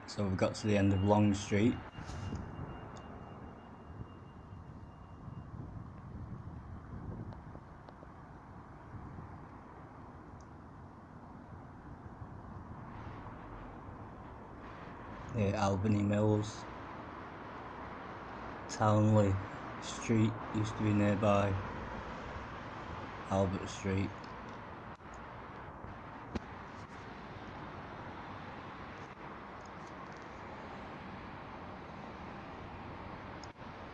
So we've got to the end of Long Street. Here, Albany Mills. Townley Street used to be nearby. Albert Street.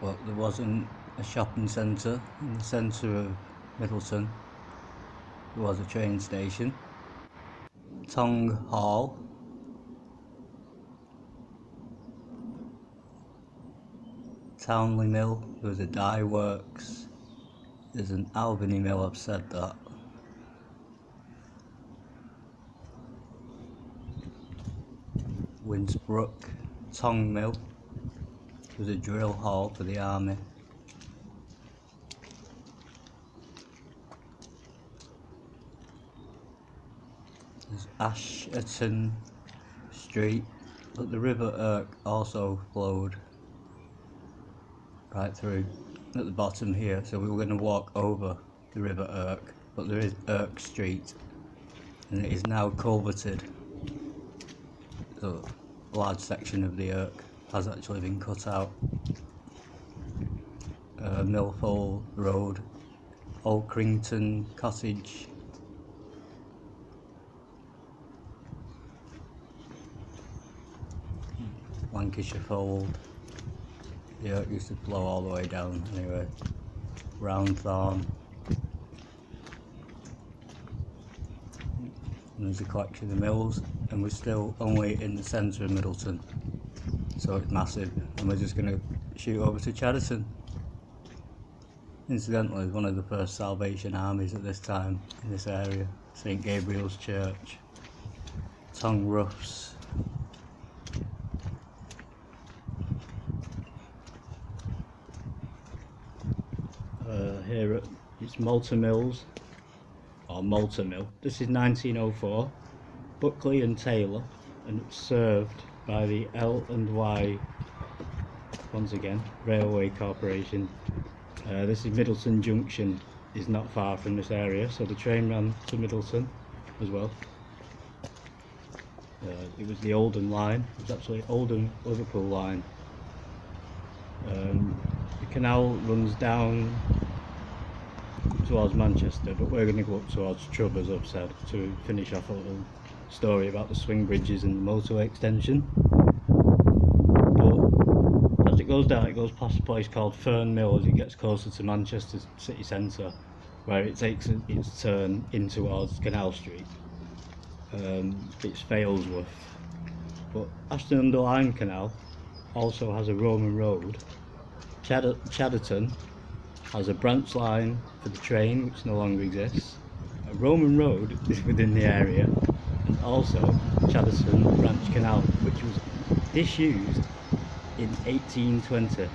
But there wasn't a shopping centre in the centre of Middleton. There was a train station. Tong Hall. Townley Mill, there was a dye works. There's an Albany Mill, I've said that. Winsbrook, Tong Mill. There was a drill hall for the army. There's Chadderton Street, but the River Irk also flowed right through at the bottom here, so we were going to walk over the River Irk, but there is Irk Street and it is now culverted, so a large section of the Irk has actually been cut out. Millfold Road, Old Crington Cottage, Lancashire Fold. The Irk used to flow all the way down anyway. Roundthorne. And there's a collection of mills, and we're still only in the centre of Middleton, so it's massive, and we're just going to shoot over to Chadderton. Incidentally, one of the first Salvation Armies at this time in this area, St Gabriel's Church. Tong Roughs. Here it's Malta Mills, or Malta Mill. This is 1904, Buckley and Taylor, and it's served by the L&Y, once again, Railway Corporation. This is Middleton Junction, is not far from this area, so the train ran to Middleton as well. It was the Oldham line, it was actually Oldham Liverpool line. The canal runs down towards Manchester, but we're going to go up towards Chubb, as I've said, to finish off a little story about the swing bridges and the motorway extension. But as it goes down, it goes past a place called Fern Mill as it gets closer to Manchester city centre, where it takes its turn in towards Canal Street. It's Failsworth. But Ashton-under-Lyne Canal also has a Roman road. Chadderton has a branch line for the train, which no longer exists. A Roman road is within the area, and also Chadderton Branch Canal, which was disused in 1820.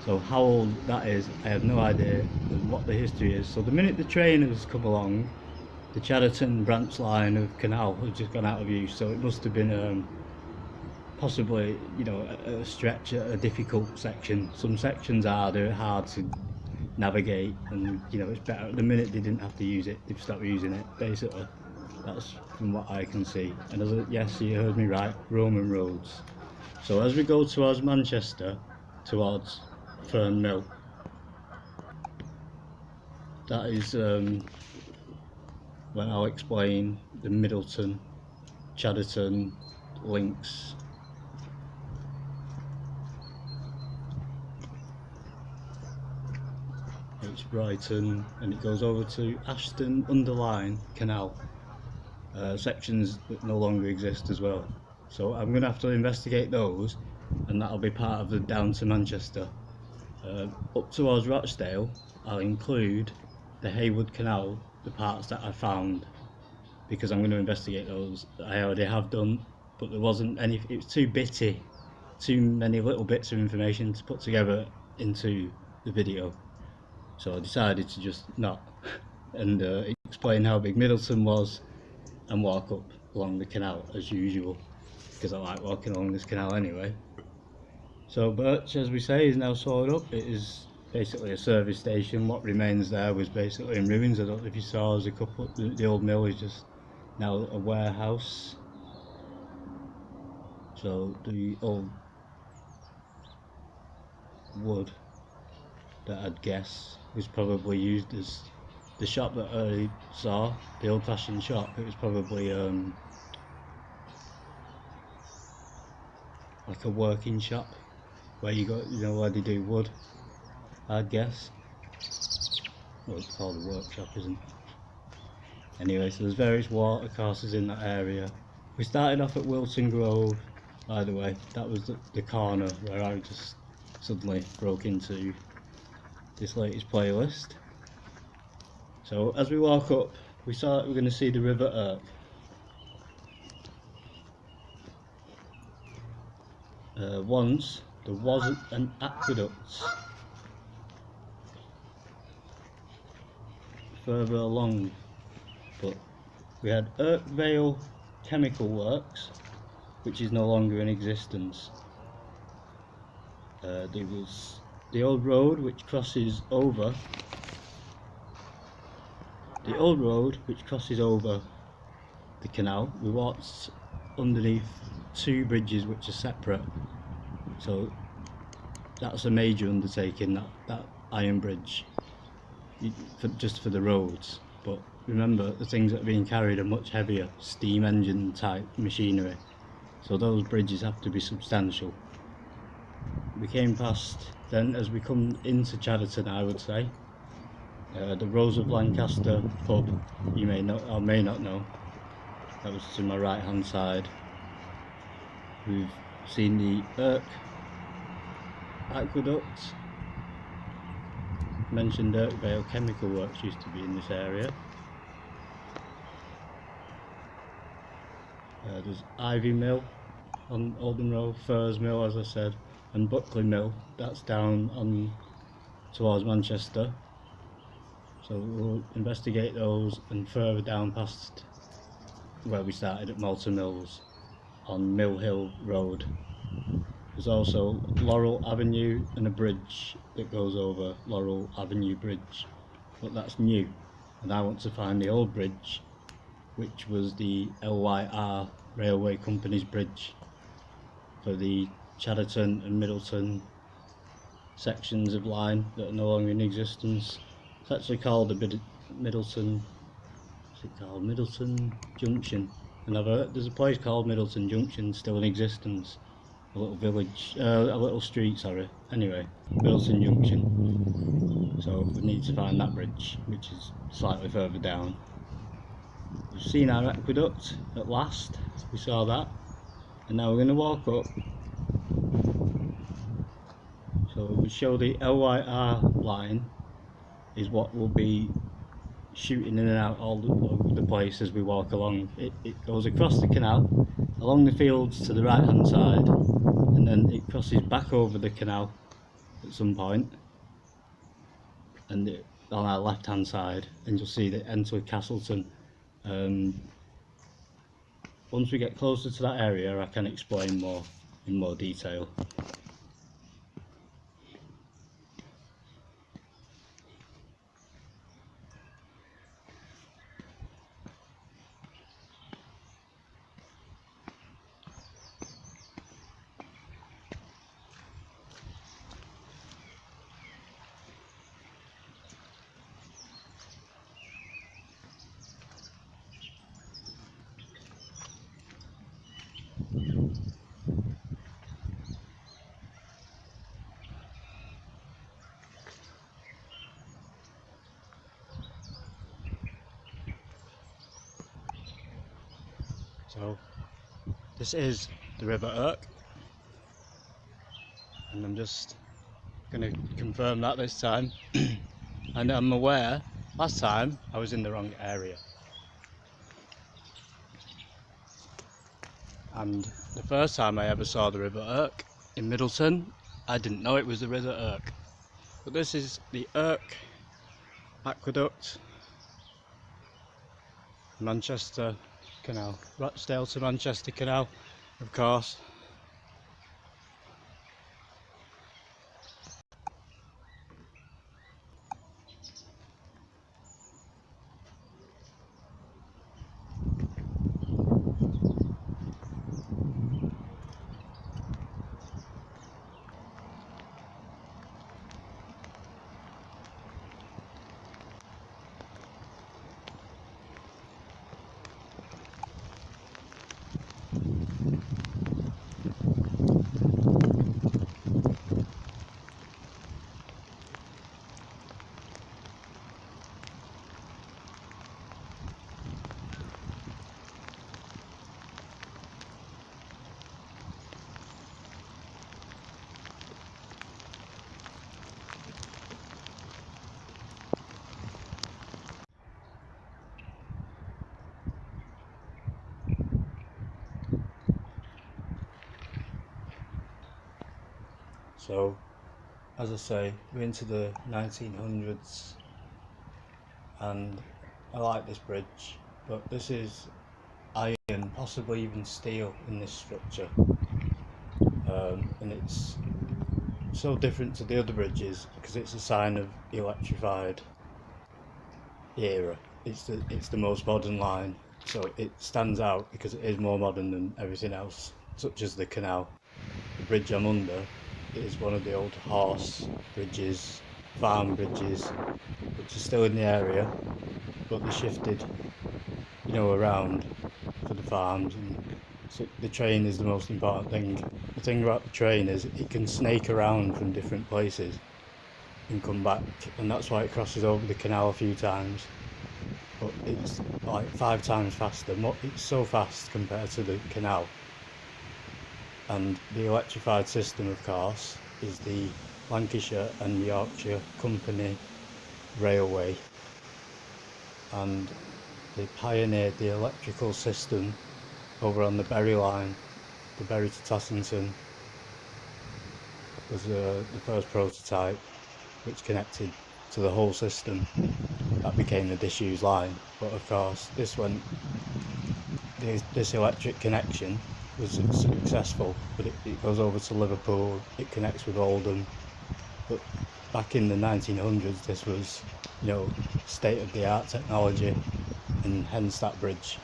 So how old that is, I have no idea, and what the history is. So the minute the train has come along, the Chadderton branch line of canal has just gone out of use. So it must have been possibly, you know, a stretch, a difficult section. Some sections they're hard to navigate, and you know, it's better. At the minute they didn't have to use it, they've stopped using it, basically. That's from what I can see. And yes, you heard me right, Roman roads. So as we go towards Manchester, towards Fern Mill, that is when I'll explain the Middleton, Chadderton links. It's Brighton, and it goes over to Ashton-under-Lyne Canal, sections that no longer exist as well. So I'm going to have to investigate those, and that'll be part of the down to Manchester. Up towards Rochdale, I'll include the Haywood Canal, the parts that I found, because I'm going to investigate those. I already have done, but there wasn't any, it was too bitty, too many little bits of information to put together into the video. So I decided to just not, and explain how big Middleton was and walk up along the canal as usual. because I like walking along this canal anyway. So Birch, as we say, is now sorted up. It is basically a service station. What remains there was basically in ruins. I don't know if you saw, there's a couple, the old mill is just now a warehouse. So the old wood that I'd guess was probably used as the shop that I saw, the old-fashioned shop. It was probably like a working shop where you got, you know, where they do wood, I'd guess. Well, it's called a workshop, isn't it? Anyway, so there's various water courses in that area. We started off at Wilson Grove, by the way. That was the corner where I just suddenly broke into this latest playlist. So as we walk up, we saw that we're going to see the River Irk. Once there was an aqueduct further along, but we had Irkvale Chemical Works, which is no longer in existence. There was the old road which crosses over the canal. We walked underneath two bridges which are separate, so that's a major undertaking, that iron bridge, just for the roads. But remember, the things that are being carried are much heavier, steam engine type machinery, so those bridges have to be substantial. We came past, then as we come into Chadderton, I would say, the Rose of Lancaster pub. You may know or may not know, that was to my right hand side. We've seen the Irk Aqueduct. Mentioned Irkvale Chemical Works used to be in this area. There's Ivy Mill on Oldham Road, Firs Mill, as I said, and Buckley Mill. That's down on towards Manchester. So we'll investigate those, and further down past where we started at Malta Mills on Mill Hill Road. There's also Laurel Avenue and a bridge that goes over Laurel Avenue Bridge, but that's new, and I want to find the old bridge, which was the LYR Railway Company's bridge for the Chadderton and Middleton sections of line that are no longer in existence. It's actually called the Middleton, what's it called? Middleton Junction, and I've heard there's a place called Middleton Junction still in existence. A little village, a little street, sorry. Anyway, Middleton Junction. So we need to find that bridge, which is slightly further down. We've seen our aqueduct at last, we saw that. And now we're going to walk up. So we show the LYR line is what will be shooting in and out all over the place as we walk along. It goes across the canal, along the fields to the right hand side, and then it crosses back over the canal at some point, and on our left hand side, and you'll see the enter Castleton. Once we get closer to that area, I can explain more in more detail. So this is the River Irk, and I'm just going to confirm that this time. And I'm aware last time I was in the wrong area, and the first time I ever saw the River Irk in Middleton, I didn't know it was the River Irk. But this is the Irk Aqueduct, Manchester Canal, Rochdale to Manchester Canal. of course. So, as I say, we're into the 1900s, and I like this bridge, but this is iron, possibly even steel in this structure, and it's so different to the other bridges because it's a sign of the electrified era. It's the most modern line, so it stands out because it is more modern than everything else, such as the canal. The bridge I'm under is one of the old horse bridges, farm bridges, which are still in the area, but they shifted, around for the farms. And so the train is the most important thing. The thing about the train is it can snake around from different places and come back, and that's why it crosses over the canal a few times. But it's like 5 times faster. It's so fast compared to the canal. And the electrified system, of course, is the Lancashire and Yorkshire Company Railway, and they pioneered the electrical system over on the Bury line. The Bury to Tossington was the first prototype which connected to the whole system. That became the disused line, but of course this electric connection was successful, but it goes over to Liverpool, it connects with Oldham. But back in the 1900s this was, state-of-the-art technology, and hence that bridge.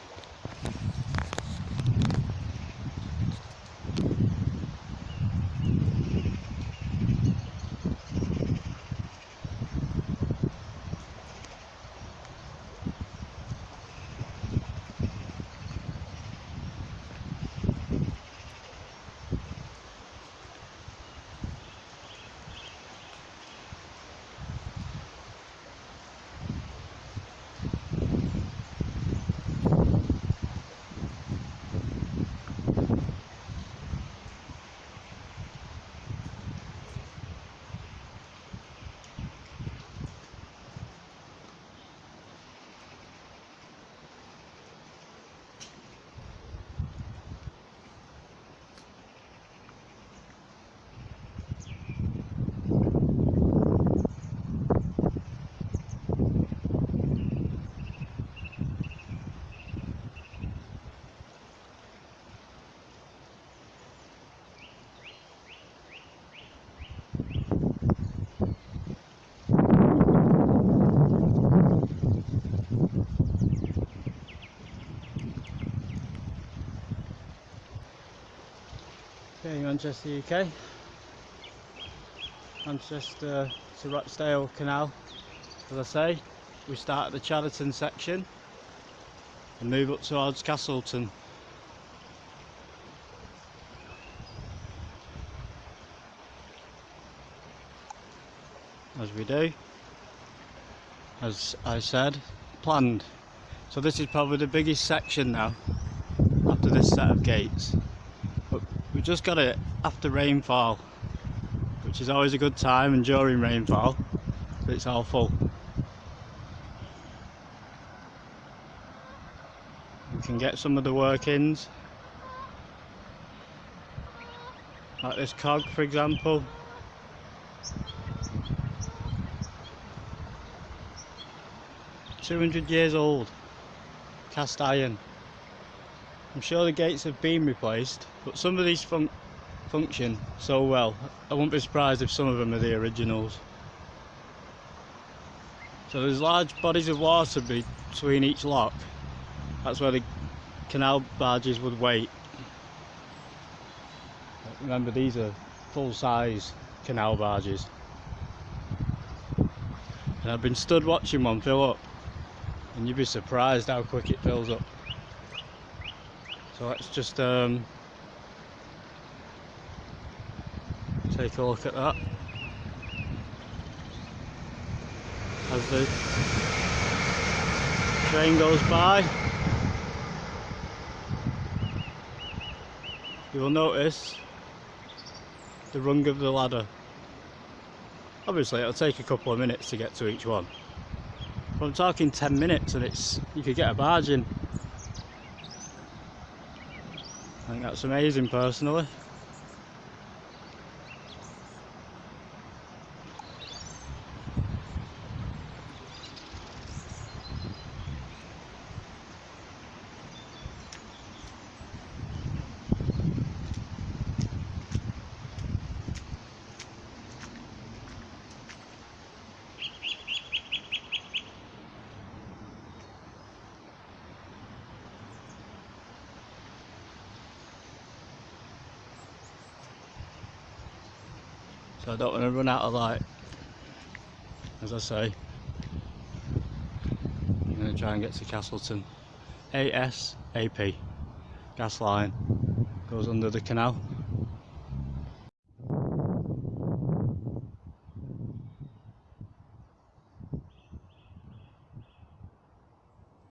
Okay, Manchester, UK. Manchester to Rochdale Canal. As I say, we start at the Chadderton section and move up towards Castleton. As we do, as I said, planned. So this is probably the biggest section now after this set of gates. But we just got it after rainfall, which is always a good time, and during rainfall, but it's all full. We can get some of the workings, like this cog for example. "200 years old, cast iron." I'm sure the gates have been replaced, but some of these function so well. I wouldn't be surprised if some of them are the originals. So there's large bodies of water between each lock. That's where the canal barges would wait. Remember, these are full-size canal barges. And I've been stood watching one fill up, and you'd be surprised how quick it fills up. So let's just take a look at that. As the train goes by, you will notice the rung of the ladder. Obviously it'll take a couple of minutes to get to each one, but I'm talking 10 minutes and you could get a barge in. I think that's amazing personally. So I don't want to run out of light. As I say, I'm going to try and get to Castleton. ASAP. Gas line goes under the canal.